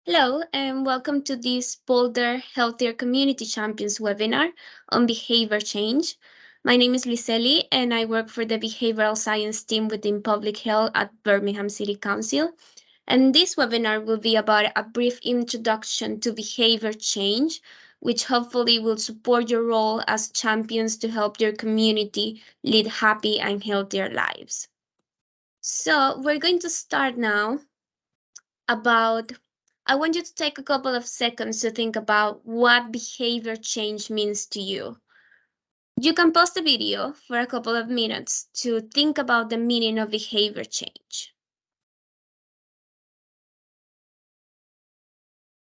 Hello, and welcome to this Bolder, Healthier Community Champions webinar on behavior change. My name is Liseli, and I work for the behavioral science team within public health at Birmingham City Council. And this webinar will be about a brief introduction to behavior change, which hopefully will support your role as champions to help your community lead happy and healthier lives. So, we're going to start now about I want you to take a couple of seconds to think about what behavior change means to you. You can pause the video for a couple of minutes to think about the meaning of behavior change.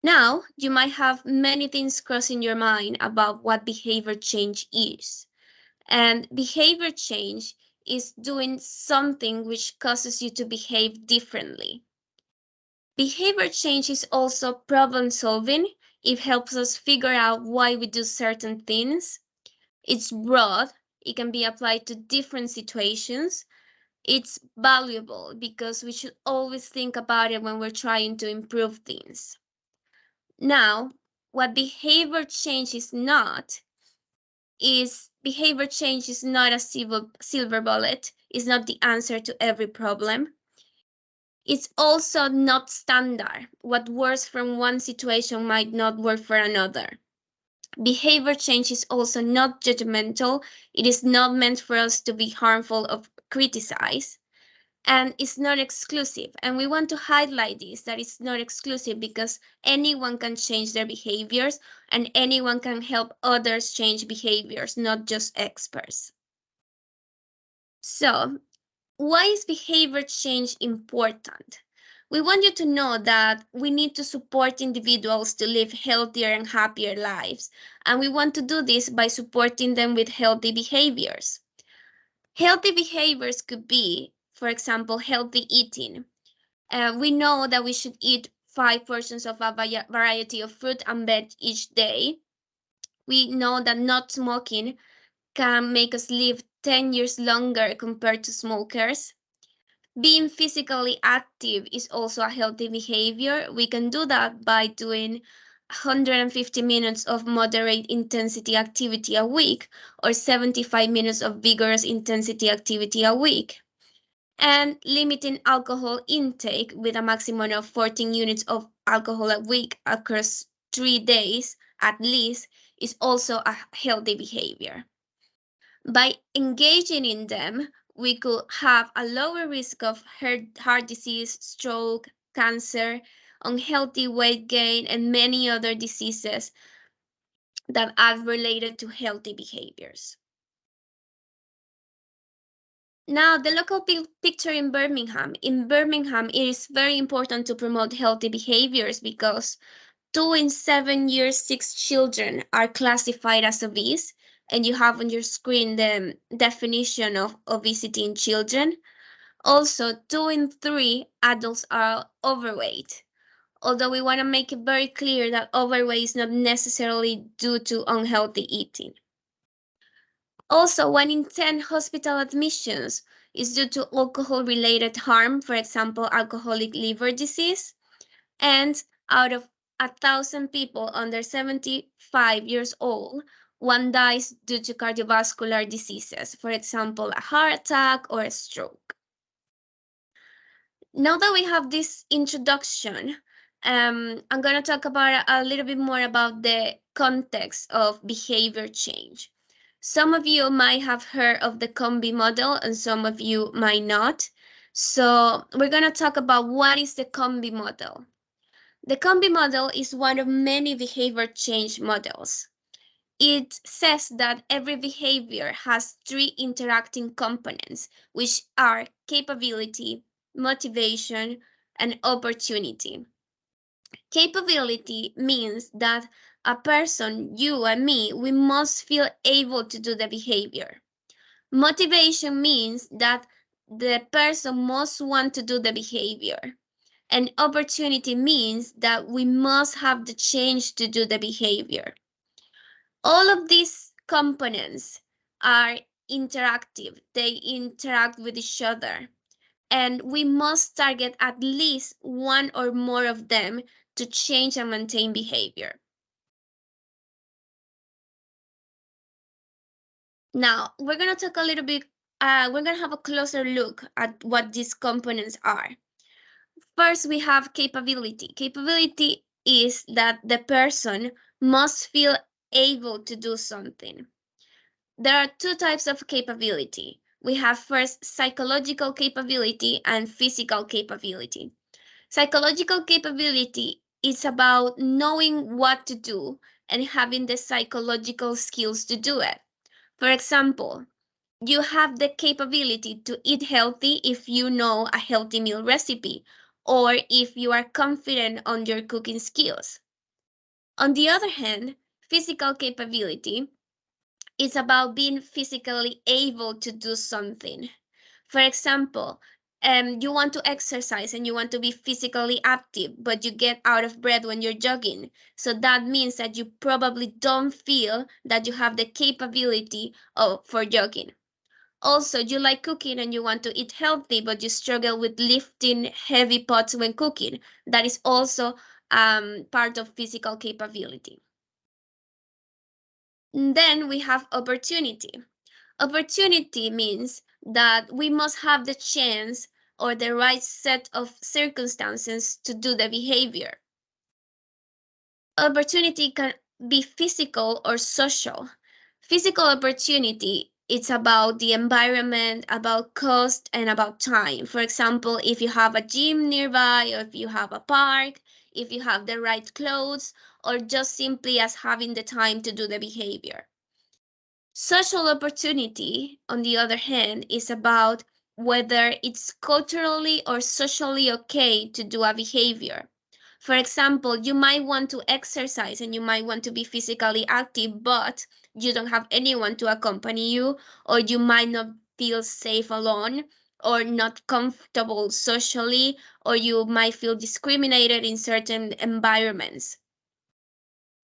Now, you might have many things crossing your mind about what behavior change is. And behavior change is doing something which causes you to behave differently. Behavior change is also problem solving. It helps us figure out why we do certain things. It's broad. It can be applied to different situations. It's valuable because we should always think about it when we're trying to improve things. Now, what behavior change is behavior change is not a silver bullet. It's not the answer to every problem. It's also not standard. What works from one situation might not work for another. Behavior change is also not judgmental. It is not meant for us to be harmful or criticize. And it's not exclusive. And we want to highlight this, that it's not exclusive because anyone can change their behaviors and anyone can help others change behaviors, not just experts. So, why is behavior change important? We want you to know that we need to support individuals to live healthier and happier lives. And we want to do this by supporting them with healthy behaviors. Healthy behaviors could be, for example, healthy eating. We know that we should eat 5 portions of a variety of fruit and veg each day. We know that not smoking can make us live 10 years longer compared to smokers. Being physically active is also a healthy behavior. We can do that by doing 150 minutes of moderate intensity activity a week or 75 minutes of vigorous intensity activity a week. And limiting alcohol intake with a maximum of 14 units of alcohol a week across 3 days at least is also a healthy behavior. By engaging in them, we could have a lower risk of heart disease, stroke, cancer, unhealthy weight gain, and many other diseases that are related to healthy behaviors. Now, the local picture in Birmingham. In Birmingham, it is very important to promote healthy behaviors because 2 in 7 years 6 children are classified as obese, and you have on your screen the definition of obesity in children. Also, 2 in 3 adults are overweight, although we want to make it very clear that overweight is not necessarily due to unhealthy eating. Also, 1 in 10 hospital admissions is due to alcohol-related harm, for example, alcoholic liver disease, and out of 1,000 people under 75 years old, 1 dies due to cardiovascular diseases, for example, a heart attack or a stroke. Now that we have this introduction, I'm going to talk about a little bit more about the context of behavior change. Some of you might have heard of the combi model and some of you might not. So we're going to talk about what is the combi model. The combi model is one of many behavior change models. It says that every behavior has 3 interacting components, which are capability, motivation, and opportunity. Capability means that a person, you and me, we must feel able to do the behavior. Motivation means that the person must want to do the behavior. And opportunity means that we must have the change to do the behavior. All of these components are interactive. They interact with each other. And we must target at least one or more of them to change and maintain behavior. Now, we're going to talk a little bit, we're going to have a closer look at what these components are. First, we have capability. Capability is that the person must feel able to do something. There are two types of capability. We have first psychological capability and physical capability. Psychological capability is about knowing what to do and having the psychological skills to do it. For example, you have the capability to eat healthy if you know a healthy meal recipe or if you are confident on your cooking skills. On the other hand, physical capability is about being physically able to do something. For example, you want to exercise and you want to be physically active, but you get out of breath when you're jogging. So that means that you probably don't feel that you have the capability for jogging. Also, you like cooking and you want to eat healthy, but you struggle with lifting heavy pots when cooking. That is also part of physical capability. And then we have opportunity. Opportunity means that we must have the chance or the right set of circumstances to do the behavior. Opportunity can be physical or social. Physical opportunity, it's about the environment, about cost, and about time. For example, if you have a gym nearby, or if you have a park, if you have the right clothes, or just simply as having the time to do the behavior. Social opportunity, on the other hand, is about whether it's culturally or socially okay to do a behavior. For example, you might want to exercise and you might want to be physically active, but you don't have anyone to accompany you, or you might not feel safe alone, or not comfortable socially, or you might feel discriminated in certain environments.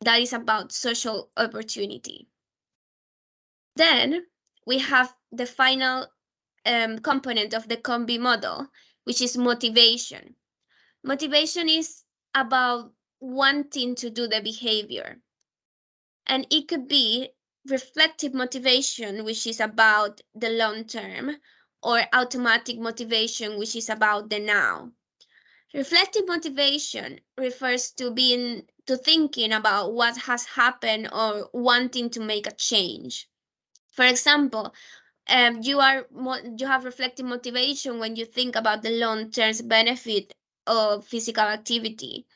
That is about social opportunity. Then we have the final component of the combi model, which is motivation. Motivation is about wanting to do the behavior. And it could be reflective motivation, which is about the long term, or automatic motivation, which is about the now. Reflective motivation refers to thinking about what has happened or wanting to make a change. For example, you have reflective motivation when you think about the long-term benefit of physical activity.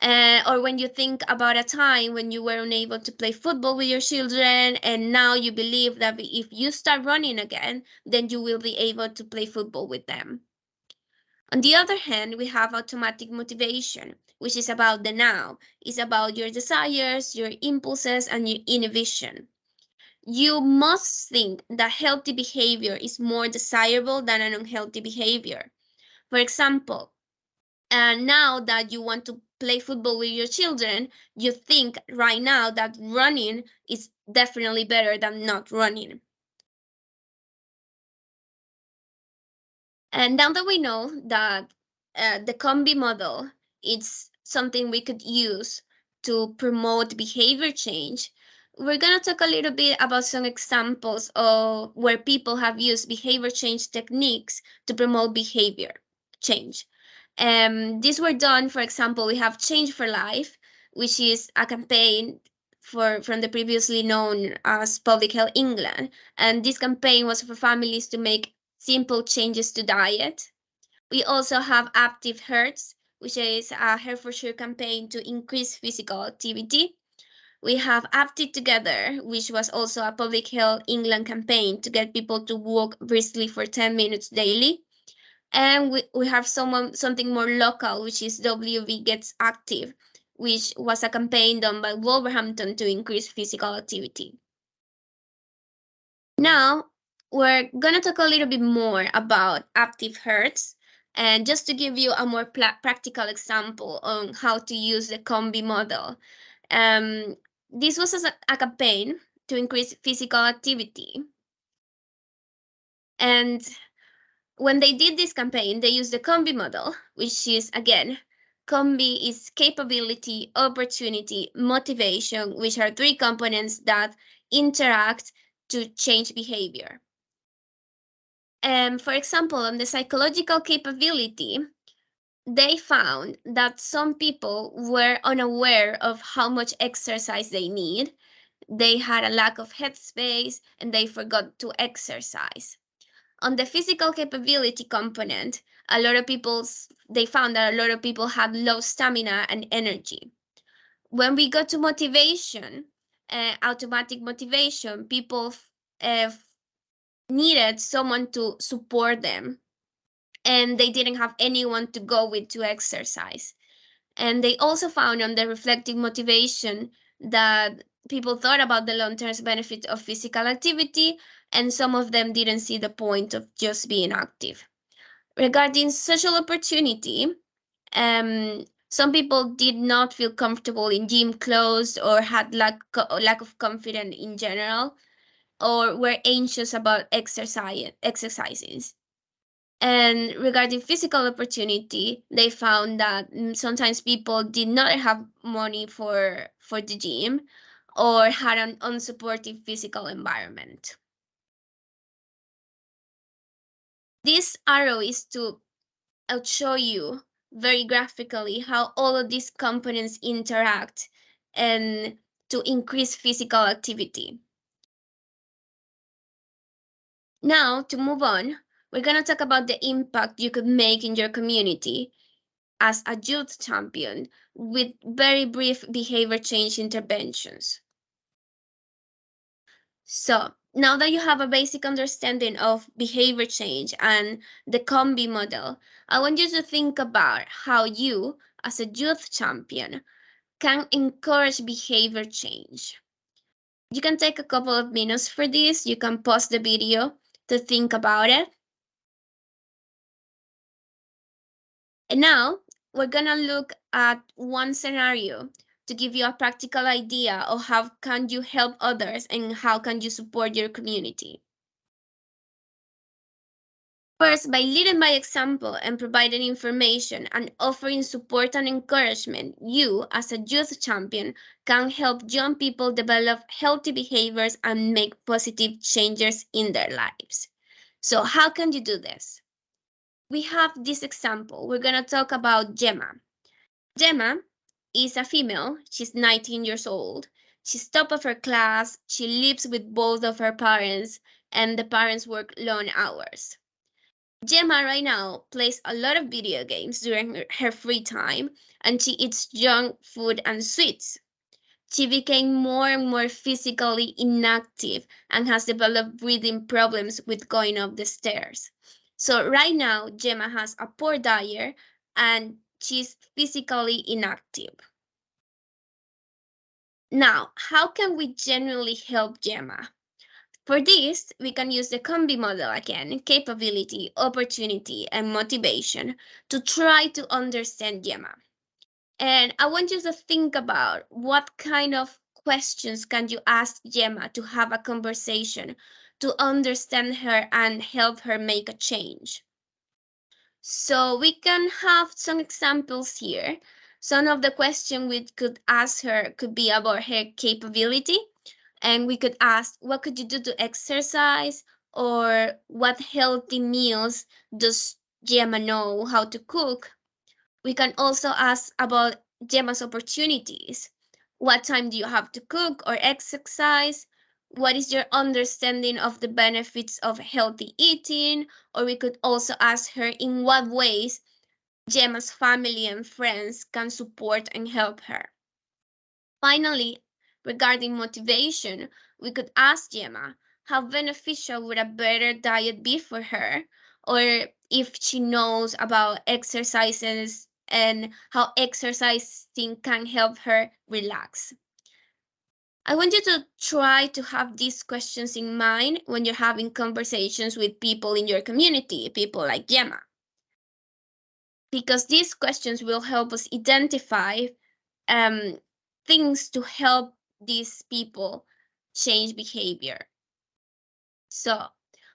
Or when you think about a time when you were unable to play football with your children, and now you believe that if you start running again, then you will be able to play football with them. On the other hand, we have automatic motivation, which is about the now. It's about your desires, your impulses, and your inhibition. You must think that healthy behavior is more desirable than an unhealthy behavior. For example, now that you want to play football with your children, you think right now that running is definitely better than not running. And now that we know that the combi model is something we could use to promote behavior change, we're going to talk a little bit about some examples of where people have used behavior change techniques to promote behavior change. These were done, for example, we have Change for Life, which is a campaign from the previously known as Public Health England. And this campaign was for families to make simple changes to diet. We also have Active Hertz, which is a Herefordshire campaign to increase physical activity. We have Active Together, which was also a Public Health England campaign to get people to walk briskly for 10 minutes daily. And we have something more local, which is WV Gets Active, which was a campaign done by Wolverhampton to increase physical activity. Now, we're going to talk a little bit more about Active Hertz. And just to give you a more practical example on how to use the combi model. This was a campaign to increase physical activity. And when they did this campaign, they used the combi model, which is, again, Combi is capability, opportunity, motivation, which are three components that interact to change behavior. For example, on the psychological capability, they found that some people were unaware of how much exercise they need. They had a lack of headspace and they forgot to exercise. On the physical capability component, they found that a lot of people had low stamina and energy. When we go to motivation, automatic motivation, people needed someone to support them, and they didn't have anyone to go with to exercise. And they also found on the reflective motivation that people thought about the long-term benefit of physical activity, and some of them didn't see the point of just being active. Regarding social opportunity, some people did not feel comfortable in gym clothes or had lack of confidence in general, or were anxious about exercising. And regarding physical opportunity, they found that sometimes people did not have money for the gym or had an unsupportive physical environment. This arrow is to show you very graphically how all of these components interact and to increase physical activity. Now, to move on, we're going to talk about the impact you could make in your community as a youth champion with very brief behavior change interventions. So, now that you have a basic understanding of behavior change and the combi model, I want you to think about how you, as a youth champion, can encourage behavior change. You can take a couple of minutes for this. You can pause the video to think about it. And now we're gonna look at one scenario to give you a practical idea of how can you help others and how can you support your community. First, by leading by example and providing information and offering support and encouragement, you, as a youth champion, can help young people develop healthy behaviors and make positive changes in their lives. So how can you do this? We have this example. We're going to talk about Gemma. Gemma is a female. She's 19 years old. She's top of her class. She lives with both of her parents, and the parents work long hours. Gemma right now plays a lot of video games during her free time, and she eats junk food and sweets. She became more and more physically inactive and has developed breathing problems with going up the stairs. So right now, Gemma has a poor diet and she's physically inactive. Now, how can we genuinely help Gemma? For this, we can use the combi model again, capability, opportunity, and motivation to try to understand Gemma. And I want you to think about what kind of questions can you ask Gemma to have a conversation to understand her and help her make a change. So we can have some examples here. Some of the questions we could ask her could be about her capability. And we could ask, what could you do to exercise? Or what healthy meals does Gemma know how to cook? We can also ask about Gemma's opportunities. What time do you have to cook or exercise? What is your understanding of the benefits of healthy eating? Or we could also ask her in what ways Gemma's family and friends can support and help her. Finally, regarding motivation, we could ask Gemma how beneficial would a better diet be for her, or if she knows about exercises and how exercising can help her relax. I want you to try to have these questions in mind when you're having conversations with people in your community, people like Gemma, because these questions will help us identify things to help these people change behavior. So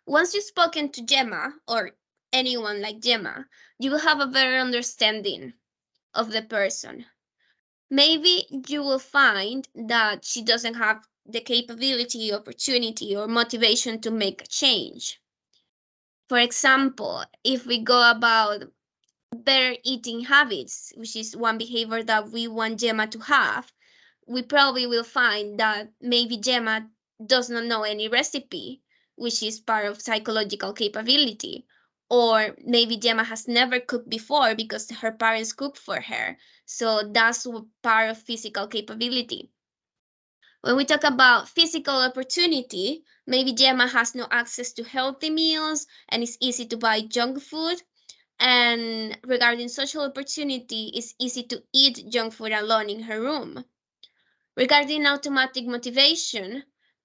once you've spoken to Gemma or anyone like Gemma, you will have a better understanding of the person. Maybe you will find that she doesn't have the capability, opportunity, or motivation to make a change. For example, if we go about better eating habits, which is one behavior that we want Gemma to have, we probably will find that maybe Gemma does not know any recipe, which is part of psychological capability. Or maybe Gemma has never cooked before because her parents cook for her. So that's part of physical capability. When we talk about physical opportunity, maybe Gemma has no access to healthy meals and it's easy to buy junk food. And regarding social opportunity, it's easy to eat junk food alone in her room. Regarding automatic motivation,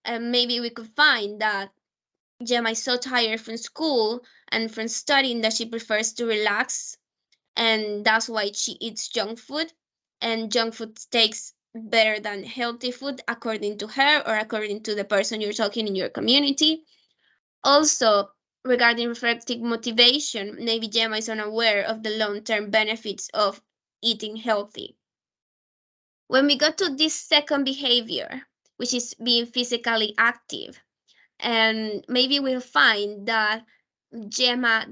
maybe we could find that Gemma is so tired from school and from studying that she prefers to relax, and that's why she eats junk food. And junk food tastes better than healthy food, according to her or according to the person you're talking in your community. Also, regarding reflective motivation, maybe Gemma is unaware of the long-term benefits of eating healthy. When we go to this second behavior, which is being physically active, and maybe we'll find that Gemma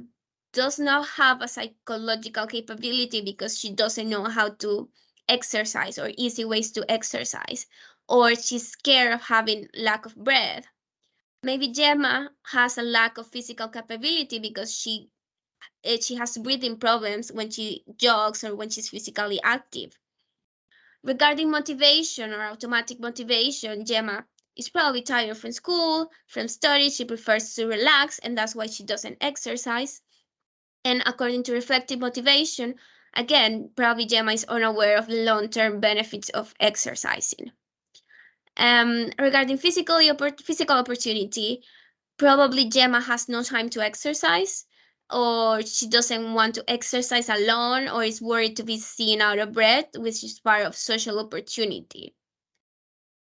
does not have a psychological capability because she doesn't know how to exercise or easy ways to exercise, or she's scared of having lack of breath. Maybe Gemma has a lack of physical capability because she has breathing problems when she jogs or when she's physically active. Regarding motivation or automatic motivation, Gemma is probably tired from school, from study. She prefers to relax, and that's why she doesn't exercise. And according to reflective motivation, again, probably Gemma is unaware of the long-term benefits of exercising. Regarding physical opportunity, probably Gemma has no time to exercise, or she doesn't want to exercise alone, or is worried to be seen out of breath, which is part of social opportunity.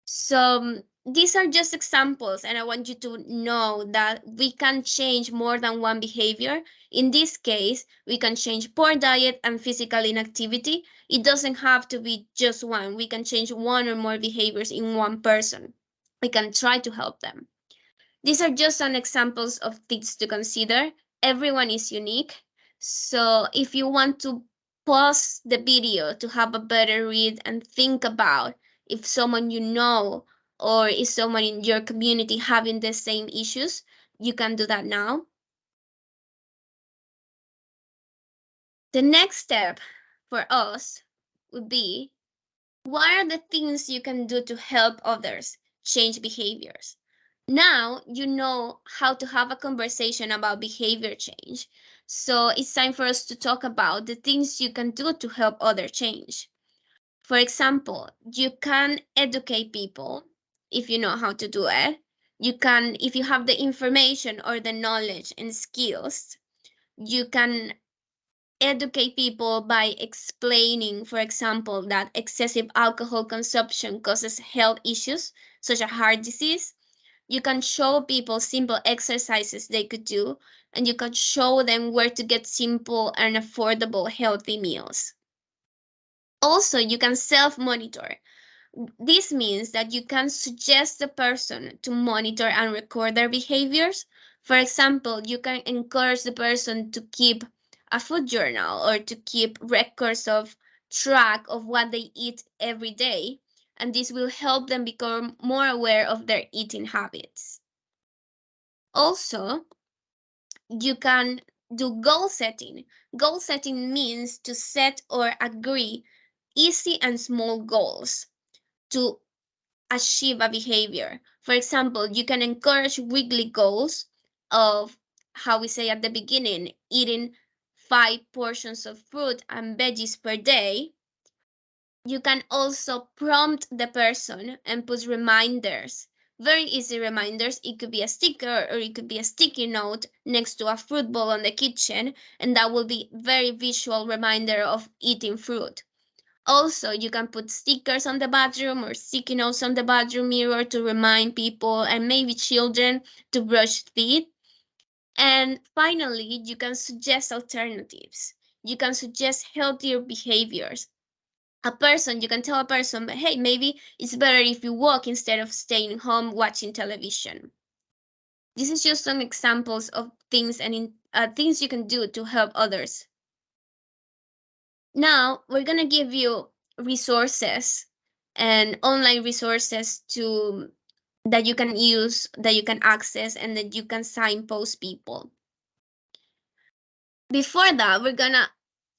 So these are just examples, and I want you to know that we can change more than one behavior. In this case, we can change poor diet and physical inactivity. It doesn't have to be just one. We can change one or more behaviors in one person. We can try to help them. These are just some examples of things to consider. Everyone is unique. So if you want to pause the video to have a better read and think about if someone you know or is someone in your community having the same issues, you can do that now. The next step for us would be, what are the things you can do to help others change behaviors? Now you know how to have a conversation about behavior change. So it's time for us to talk about the things you can do to help others change. For example, you can educate people if you know how to do it. You can, if you have the information or the knowledge and skills, you can educate people by explaining, for example, that excessive alcohol consumption causes health issues such as heart disease. You can show people simple exercises they could do, and you can show them where to get simple and affordable healthy meals. Also, you can self-monitor. This means that you can suggest the person to monitor and record their behaviors. For example, you can encourage the person to keep a food journal or to keep records of track of what they eat every day, and this will help them become more aware of their eating habits. Also, you can do goal setting. Goal setting means to set or agree easy and small goals to achieve a behavior. For example, you can encourage weekly goals of, how we say at the beginning, eating 5 portions of fruit and veggies per day. You can also prompt the person and put reminders. Very easy reminders. It could be a sticker or it could be a sticky note next to a fruit bowl on the kitchen, and that will be very visual reminder of eating fruit. Also, you can put stickers on the bathroom or sticky notes on the bathroom mirror to remind people and maybe children to brush teeth. And finally, you can suggest alternatives. You can suggest healthier behaviors. You can tell a person, hey, maybe it's better if you walk instead of staying home watching television. This is just some examples of things things you can do to help others. Now, we're going to give you resources and online resources that you can use, that you can access, and that you can signpost people. Before that, we're going to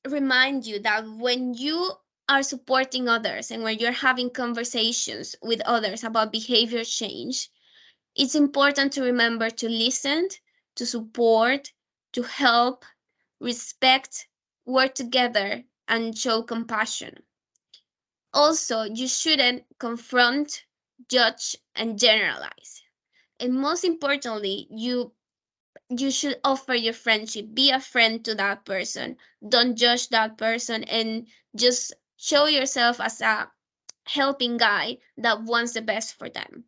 remind you that when you are supporting others and when you're having conversations with others about behavior change, it's important to remember to listen, to support, to help, respect, work together, and show compassion. Also, you shouldn't confront, judge, and generalize. And most importantly, you should offer your friendship. Be a friend to that person. Don't judge that person, and just show yourself as a helping guy that wants the best for them.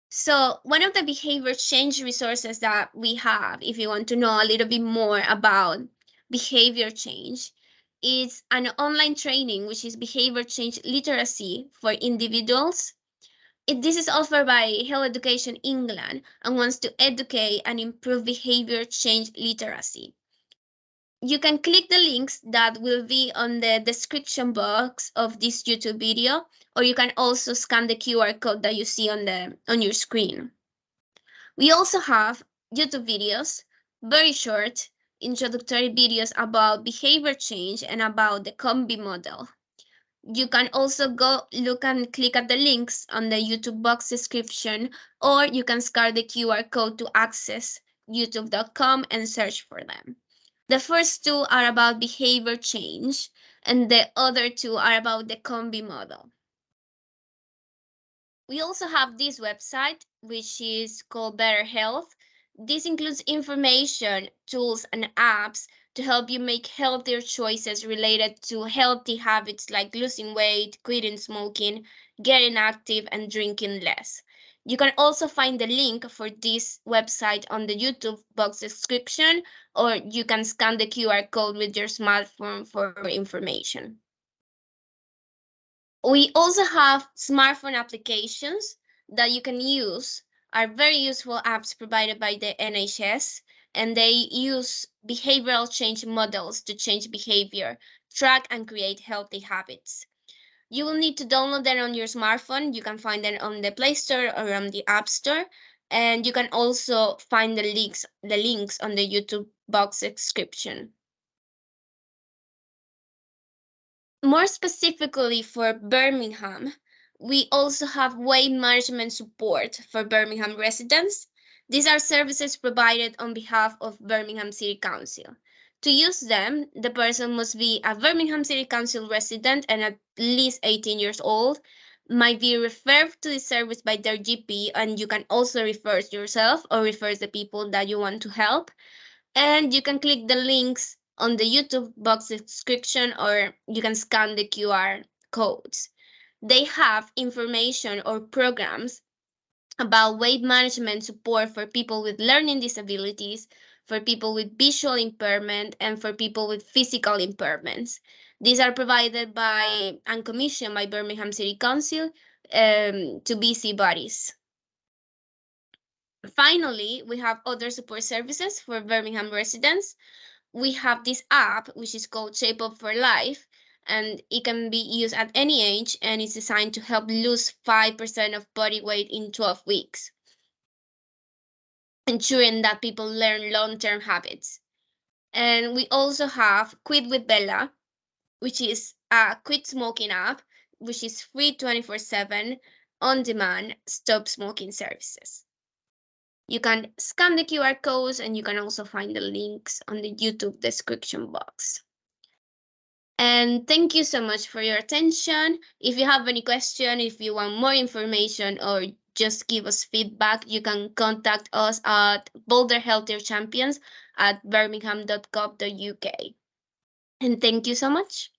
So one of the behavior change resources that we have, if you want to know a little bit more about behavior change, is an online training, which is behavior change literacy for individuals. This is offered by Health Education England and wants to educate and improve behavior change literacy. You can click the links that will be on the description box of this YouTube video, or you can also scan the QR code that you see on your screen. We also have YouTube videos, very short, introductory videos about behavior change and about the combi model. You can also go look and click at the links on the YouTube box description, or you can scan the QR code to access youtube.com and search for them. The first two are about behavior change, and the other two are about the combi model. We also have this website, which is called Better Health. This includes information, tools, and apps to help you make healthier choices related to healthy habits like losing weight, quitting smoking, getting active, and drinking less. You can also find the link for this website on the YouTube box description, or you can scan the QR code with your smartphone for information. We also have smartphone applications that you can use, are very useful apps provided by the NHS, and they use behavioral change models to change behavior, track and create healthy habits. You will need to download them on your smartphone. You can find them on the Play Store or on the App Store, and you can also find the links on the YouTube box description. More specifically for Birmingham, we also have weight management support for Birmingham residents. These are services provided on behalf of Birmingham City Council. To use them, the person must be a Birmingham City Council resident and at least 18 years old, might be referred to the service by their GP, and you can also refer yourself or refer the people that you want to help. And you can click the links on the YouTube box description, or you can scan the QR codes. They have information or programs about weight management support for people with learning disabilities, for people with visual impairment, and for people with physical impairments. These are provided by and commissioned by Birmingham City Council to busy bodies. Finally, we have other support services for Birmingham residents. We have this app, which is called Shape Up for Life, and it can be used at any age, and it's designed to help lose 5% of body weight in 12 weeks, ensuring that people learn long-term habits. And we also have Quit with Bella, which is a quit smoking app, which is free 24/7, on-demand, stop smoking services. You can scan the QR codes, and you can also find the links on the YouTube description box. And thank you so much for your attention. If you have any question, if you want more information, or just give us feedback, you can contact us at Boulder Healthier Champions at birmingham.gov.uk. And thank you so much.